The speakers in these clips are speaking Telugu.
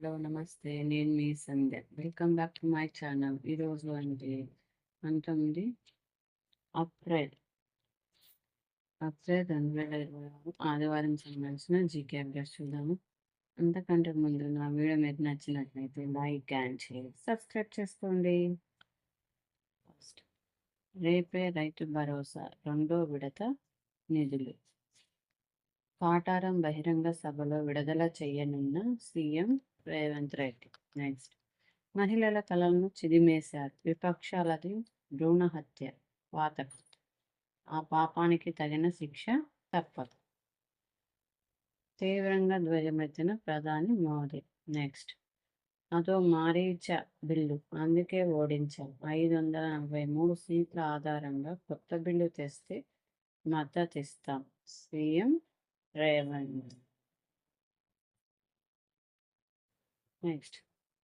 హలో నమస్తే. నేను మీ Sandhya. Welcome back to my channel. ఈరోజు 19 ఏప్రిల్ 2026 ఆదివారం సంబంధించిన జీకే అప్డేట్స్ చూద్దాము. అంతకంటే ముందు నా వీడియో మీకు నచ్చినట్లయితే లైక్ అండ్ షేర్, సబ్స్క్రైబ్ చేసుకోండి. ఫస్ట్ రేపే రైతు భరోసా రెండో విడత నిధులు కాటారం బహిరంగ సభలో విడుదల చేయనున్న సీఎం రేవంత్ రెడ్డి. నెక్స్ట్ మహిళల కలలను చిదిమేశారు విపక్షాలది భ్రూణ హత్య పాతకం, ఆ పాపానికి తగిన శిక్ష తప్పదు. తీవ్రంగా ధ్వజమెత్తిన ప్రధాని మోదీ. నెక్స్ట్ అదో మారీచ బిల్లు అందుకే ఓడించాం, 543 సీట్ల ఆధారంగా కొత్త బిల్లు తెస్తే మద్దతిస్తాం CM Revanth. Next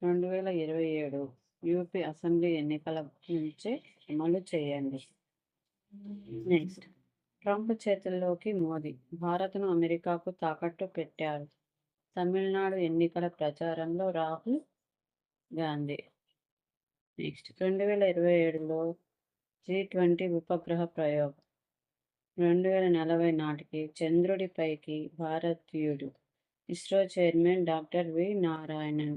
2027 UP assembly ఎన్నికల నుంచే అమలు చేయండి. నెక్స్ట్ ట్రంప్ చేతుల్లోకి మోదీ, భారత్ను అమెరికాకు తాకట్టు పెట్టారు. తమిళనాడు ఎన్నికల ప్రచారంలో రాహుల్ గాంధీ. నెక్స్ట్ 2027లో G20 ఉపగ్రహ ప్రయోగం, 2040 నాటికి చంద్రుడిపైకి భారతీయుడు, ISRO chairman doctor V Narayanan.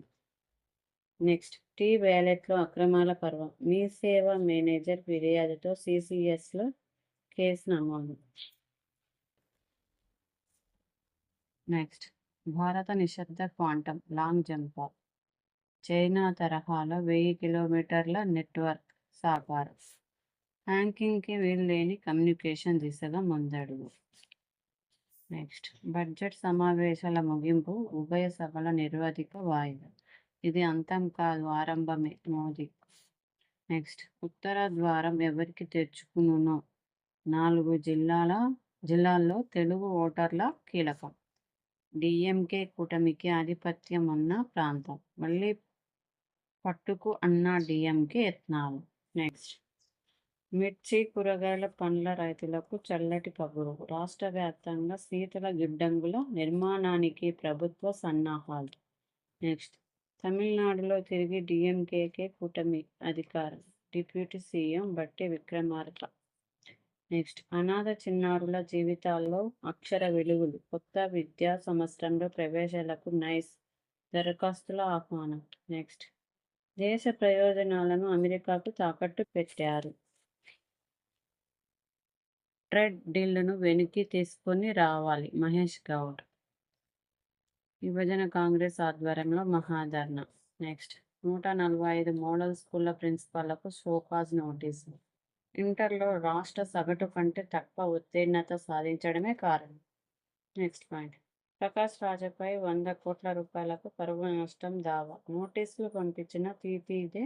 Next T వ్యాలెట్లో అక్రమాల పర్వం, మీ సేవ మేనేజర్ ఫిర్యాదుతో సిసిఎస్లో కేసు నమోదు. నెక్స్ట్ భారత నిశ్శబ్ద క్వాంటం లాంగ్ జంపర్, చైనా తరహాలో 1000 కిలోమీటర్ల నెట్వర్క్ సాకారం, హ్యాంకింగ్కి వీల్లేని కమ్యూనికేషన్ దిశగా ముందడుగు. నెక్స్ట్ బడ్జెట్ సమావేశాల ముగింపు, ఉభయ సభల నిర్వధిక వాయిదా, ఇది అంతం కాదు ఆరంభమే మోదీ. నెక్స్ట్ ఉత్తర ద్వారం ఎవరికి తెరుచుకునునో, 4 జిల్లాల్లో తెలుగు ఓటర్ల కీలకం, డిఎంకే కూటమికి ఆధిపత్యం ఉన్న ప్రాంతం, మళ్ళీ పట్టుకు అన్నా డిఎంకే యత్నాలు. నెక్స్ట్ మిర్చి కూరగాయల పండ్ల రైతులకు చల్లటి కబురు, రాష్ట్ర వ్యాప్తంగా శీతల గిడ్డంగుల నిర్మాణానికి ప్రభుత్వ సన్నాహాలు. నెక్స్ట్ తమిళనాడులో తిరిగి డిఎంకేకే కూటమి అధికారం, డిప్యూటీ సీఎం బట్టి విక్రమార్క. నెక్స్ట్ అనాథ చిన్నారుల జీవితాల్లో అక్షర వెలుగులు, కొత్త విద్యా సంవత్సరంలో ప్రవేశాలకు నైస్ దరఖాస్తుల ఆహ్వానం. నెక్స్ట్ దేశ ప్రయోజనాలను అమెరికాకు తాకట్టు పెట్టారు, ట్రేడ్ డీల్ను వెనక్కి తీసుకొని రావాలి మహేష్ గౌడ్. విభజన కాంగ్రెస్ ఆధ్వర్యంలో మహాధర్నా. నెక్స్ట్ 145 మోడల్ స్కూళ్ల ప్రిన్సిపాళ్లకు షోకాజ్ నోటీసు, ఇంటర్లో రాష్ట్ర సగటు కంటే తక్కువ ఉత్తీర్ణత సాధించడమే కారణం. నెక్స్ట్ పాయింట్ ప్రకాష్ రాజపై 100 కోట్ల రూపాయలకు పరువు నష్టం దావా, నోటీసులు పంపించిన పీపీదే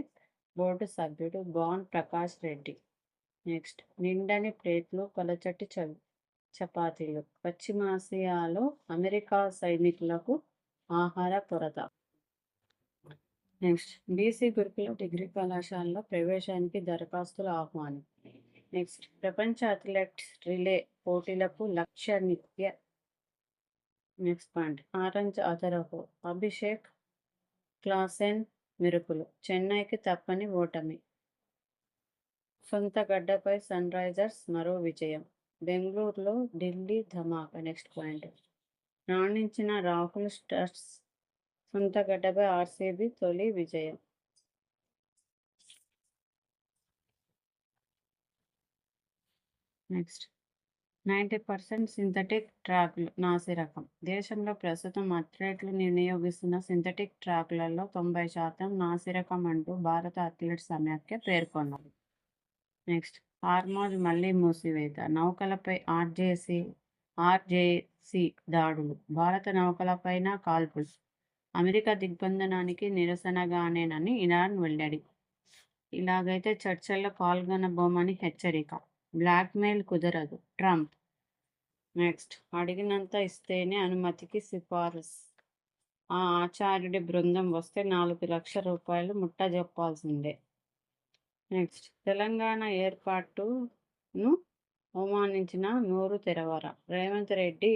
బోర్డు సభ్యుడు బాన్ ప్రకాష్ రెడ్డి. నెక్స్ట్ నిండని ప్లేట్లు, పలచటి చపాతీలు, పశ్చిమాసియాలో అమెరికా సైనికులకు ఆహార కొరత. నెక్స్ట్ బీసీ గురుకుల డిగ్రీ కళాశాలలో ప్రవేశానికి దరఖాస్తుల ఆహ్వానం. నెక్స్ట్ ప్రపంచ అథ్లెటిక్స్ రిలే పోటీలకు లక్ష్య నిత్య. నెక్స్ట్ పాయింట్ ఆరెంజ్ అదరహో, అభిషేక్ క్లాసెన్ మెరుపులు, చెన్నైకి తప్పని ఓటమి, సొంత గడ్డపై సన్ రైజర్స్ మరో విజయం, బెంగళూరులో ఢిల్లీ ధమాకా. నెక్స్ట్ పాయింట్ రాణించిన రాహుల్ స్టర్స్, సొంత గడ్డపై ఆర్సీబీ తొలి విజయం. నెక్స్ట్ 90% సింథటిక్ ట్రాక్లు నాసిరకం, దేశంలో ప్రస్తుతం అథ్లెట్లు వినియోగిస్తున్న సింథటిక్ ట్రాక్లలో 90% నాసిరకం అంటూ భారత అథ్లెట్ సమాఖ్య పేర్కొన్నది. నెక్స్ట్ హార్మోజ్ మళ్లీ మూసివేత, నౌకలపై ఆర్జేసీ దాడులు, భారత నౌకలపైన కాల్పులు, అమెరికా దిగ్బంధనానికి నిరసనగానేనని ఇరాన్ వెల్లడి. ఇలాగైతే చర్చల్లో పాల్గొనబోమని హెచ్చరిక, బ్లాక్మెయిల్ కుదరదు ట్రంప్. నెక్స్ట్ అడిగినంత ఇస్తేనే అనుమతికి సిఫారసు, ఆ ఆచార్యుడి బృందం వస్తే 4 లక్షల రూపాయలు ముట్టజెప్పాల్సిందే. నెక్స్ట్ తెలంగాణ ఏర్పాటును అవమానించిన నోరు తెరవరా, రేవంత్ రెడ్డి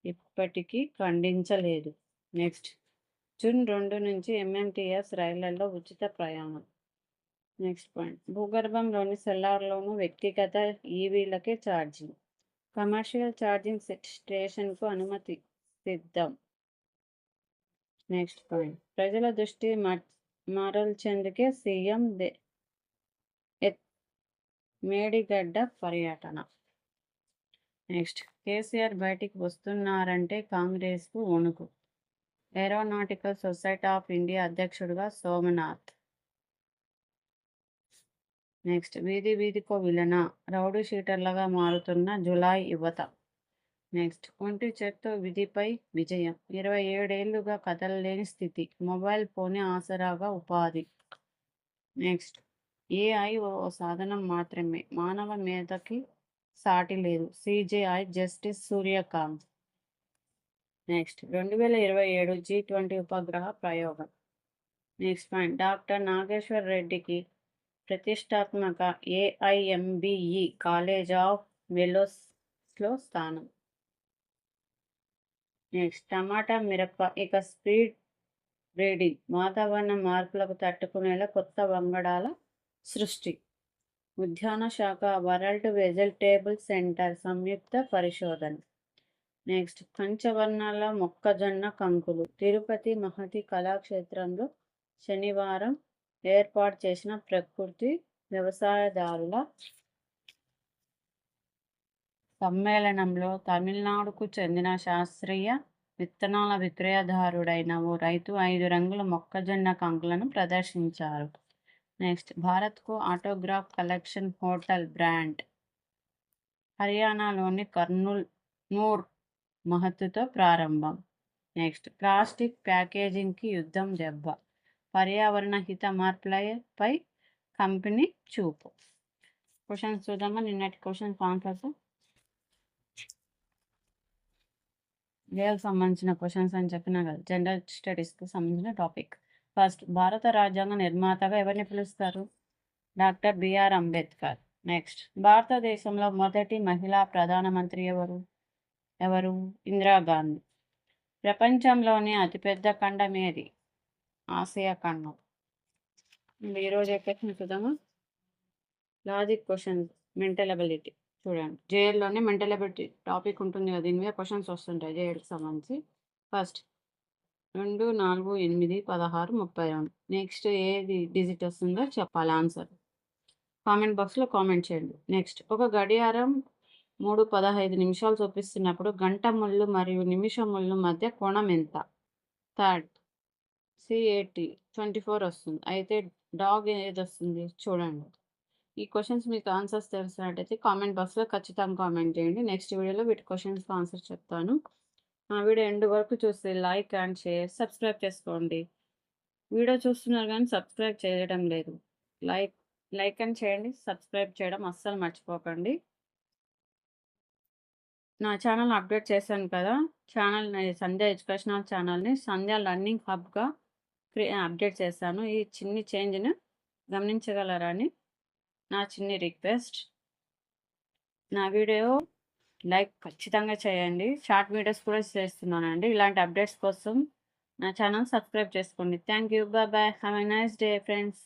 ఇప్పటికీ ఖండించలేదు. నెక్స్ట్ జూన్ 2 నుంచి ఎంఎంటీఎస్ రైళ్లలో ఉచిత ప్రయాణం. నెక్స్ట్ పాయింట్, భూగర్భంలోని సెల్లార్లోనూ వ్యక్తిగత ఈవీలకే ఛార్జింగ్. కమర్షియల్ ఛార్జింగ్ స్టేషన్కు అనుమతి సిద్ధం. నెక్స్ట్ పాయింట్, ప్రజల దృష్టి మరల్చేందుకే సీఎం మేడిగడ్డ పర్యటన. నెక్స్ట్, కేసీఆర్ బయటికి వస్తున్నారంటే కాంగ్రెస్కు వణుకు. ఏరోనాటికల్ సొసైటీ ఆఫ్ ఇండియా అధ్యక్షుడిగా సోమనాథ్. నెక్స్ట్, వీధి వీధికో విలన, రౌడీ షీటర్లుగా మారుతున్న జులాయి యువత. నెక్స్ట్, ఒంటి చేత్తో విధిపై విజయం, 27 ఏళ్లుగా కదలలేని స్థితి, మొబైల్ ఫోనే ఆసరాగా ఉపాధి. నెక్స్ట్, ఏఐ ఓ సాధనం మాత్రమే, మానవ మేధకి సాటి లేదు, CJI justice Surya Kant. Next, 2027 G20 ఉపగ్రహ ప్రయోగం. నెక్స్ట్ పాయింట్, డాక్టర్ నాగేశ్వర్ రెడ్డికి ప్రతిష్టాత్మక ఏఐఎంబిఈ కాలేజ్ ఆఫ్ వెలోస్లో స్థానం. నెక్స్ట్, టమాటా మిరప ఇక స్పీడ్ బ్రీడింగ్, వాతావరణ మార్పులకు తట్టుకునేలా కొత్త వంగడాల సృష్టి. ఉద్యాన శాఖ వరల్డ్ వెజిటేబుల్ సెంటర్ సంయుక్త పరిశోధన. నెక్స్ట్, పంచవర్ణాల మొక్కజొన్న కంకులు, తిరుపతి మహతి కళాక్షేత్రంలో శనివారం ఏర్పాటు చేసిన ప్రకృతి వ్యవసాయదారుల సమ్మేళనంలో తమిళనాడుకు చెందిన శాస్త్రీయ విత్తనాల విక్రయదారుడైన ఓ రైతు 5 రంగుల మొక్కజొన్న కంకులను ప్రదర్శించారు. నెక్స్ట్, భారత్కు ఆటోగ్రాఫ్ కలెక్షన్ హోటల్ బ్రాండ్. హర్యానాలోని నూర్ మహత్తుతో ప్రారంభం. నెక్స్ట్, ప్లాస్టిక్ ప్యాకేజింగ్కి యుద్ధం దెబ్బ, పర్యావరణ హిత మార్పులపై కంపెనీ చూపు. క్వశ్చన్స్ చూద్దామా. నిన్నటి క్వశ్చన్స్ ఆన్సర్స్ వేలకు సంబంధించిన క్వశ్చన్స్ అని చెప్పినా కదా, జనరల్ స్టడీస్కి సంబంధించిన టాపిక్. ఫస్ట్, భారత రాజ్యాంగ నిర్మాతగా ఎవరిని పిలుస్తారు? Doctor BR Ambedkar. నెక్స్ట్, భారతదేశంలో మొదటి మహిళా ప్రధానమంత్రి ఎవరు? ఇందిరాగాంధీ. ప్రపంచంలోని అతిపెద్ద ఖండం ఏది? ఆసియా ఖండం. ఈరోజు క్వశ్చన్ చూద్దామా. Logic question, mental ability. చూడండి, జేఎల్లోనే మెంటల్ అబిలిటీ టాపిక్ ఉంటుంది కదా, దీని మీద క్వశ్చన్స్ వస్తుంటాయి జేఎల్కి సంబంధించి. ఫస్ట్, 2, 4, 8, 16, 32. నెక్స్ట్, ఏది డిజిట్ వస్తుందో చెప్పాలి ఆన్సర్. కామెంట్ బాక్స్లో కామెంట్ చేయండి. నెక్స్ట్, ఒక గడియారం 3:15 చూపిస్తున్నప్పుడు గంట ముళ్ళు మరియు నిమిషం ముళ్ళు మధ్య కోణం ఎంత? థర్డ్, CAT 24 వస్తుంది. అయితే డాగ్ ఏది వస్తుంది చూడండి. ఈ క్వశ్చన్స్ మీకు ఆన్సర్స్ తెలిసినట్టయితే కామెంట్ బాక్స్లో ఖచ్చితంగా కామెంట్ చేయండి. నెక్స్ట్ వీడియోలో వీటి క్వశ్చన్స్కి ఆన్సర్ చెప్తాను. ఆ వీడియో ఎండ్ వరకు చూస్తే లైక్ అండ్ షేర్, సబ్స్క్రైబ్ చేసుకోండి. వీడియో చూస్తున్నారు కానీ సబ్స్క్రైబ్ చేయడం లేదు. లైక్ అండ్ చేయండి, సబ్స్క్రైబ్ చేయడం అస్సలు మర్చిపోకండి. నా ఛానల్ అప్డేట్ చేశాను కదా, సంధ్య ఎడ్యుకేషనల్ ఛానల్ని సంధ్య లర్నింగ్ హబ్గా అప్డేట్ చేశాను. ఈ చిన్ని చేంజ్ని గమనించగలరని నా చిన్ని రిక్వెస్ట్. నా వీడియో లైక్ ఖచ్చితంగా చేయండి. షార్ట్ వీడియోస్ కూడా చేస్తున్నానండి. ఇలాంటి అప్డేట్స్ కోసం నా ఛానల్ సబ్స్క్రైబ్ చేసుకోండి. Thank you. Bye bye. Have a nice day friends.